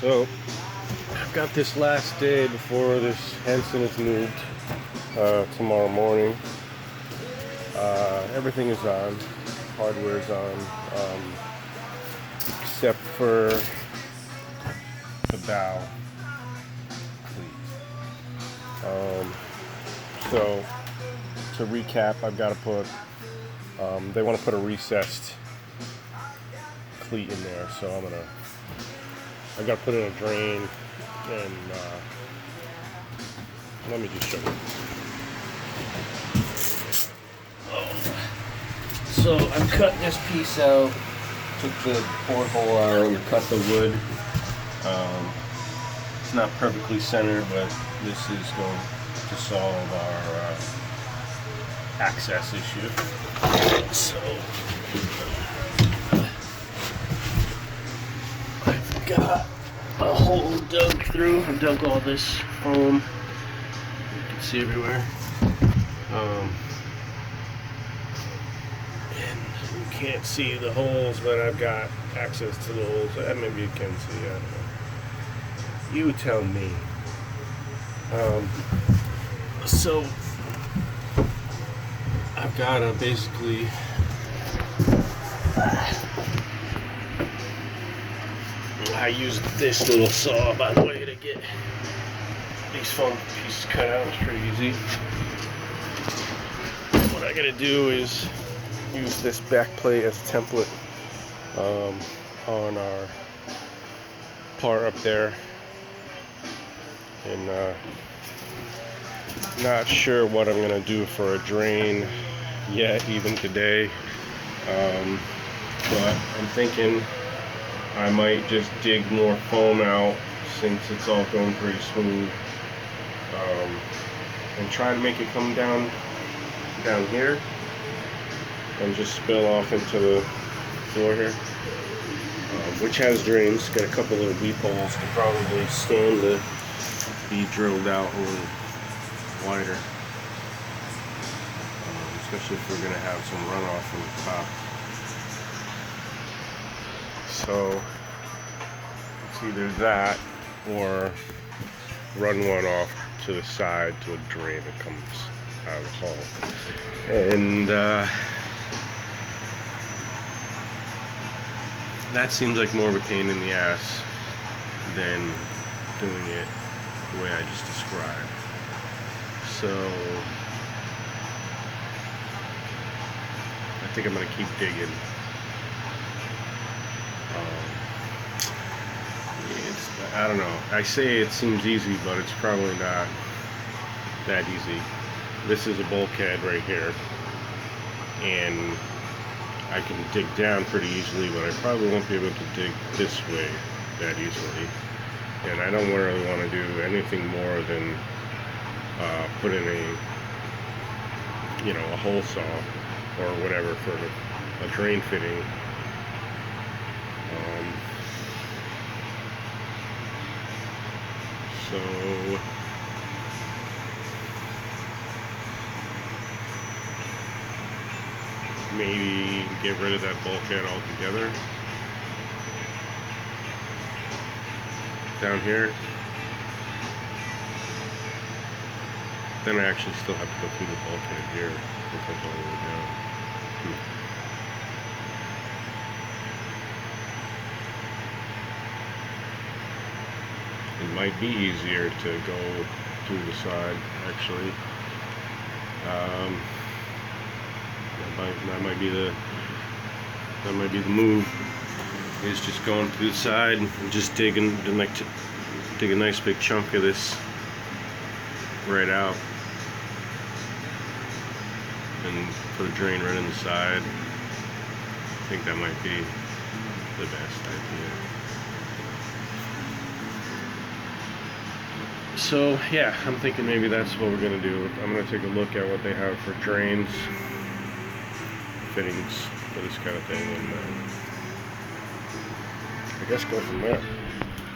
So I've got this last day before this ensign is moved tomorrow morning. Everything is on, hardware is on, except for the bow cleat. So to recap, I've got to put, they want to put a recessed cleat in there, so I've got to put in a drain, and let me just show you. So I cut this piece out, took the porthole out, and cut the wood. It's not perfectly centered, but this is going to solve our access issue. So I've got a hole dug through. I've dug all this foam. You can see everywhere. And you can't see the holes, but I've got access to the holes. Maybe you can see. I don't know. You tell me. So I've got to basically I used this little saw, by the way, to get these foam pieces cut out. It's pretty easy. What I gotta do is use this back plate as a template on our part up there, and not sure what I'm gonna do for a drain yet, even today, but I'm thinking I might just dig more foam out since it's all going pretty smooth, and try to make it come down here and just spill off into the floor here, which has drains. Got a couple of weep holes to probably stand to be drilled out a little wider, especially if we're going to have some runoff from the top. So it's either that or run one off to the side to a drain that comes out of the hole. And that seems like more of a pain in the ass than doing it the way I just described. So I think I'm going to keep digging. I don't know. I say it seems easy, but it's probably not that easy. This is a bulkhead right here, and I can dig down pretty easily, but I probably won't be able to dig this way that easily. And I don't really want to do anything more than put in a hole saw or whatever for a drain fitting. So maybe get rid of that bulkhead altogether down here. Then I actually still have to go through the bulkhead here. It comes all the way down. It might be easier to go through the side, actually. That might be the move. Is just going through the side and just dig a nice big chunk of this right out, and put a drain right in the side. I think that might be the best idea. So yeah, I'm thinking maybe that's what we're gonna do. I'm gonna take a look at what they have for drains, fittings for this kind of thing, and I guess go from there.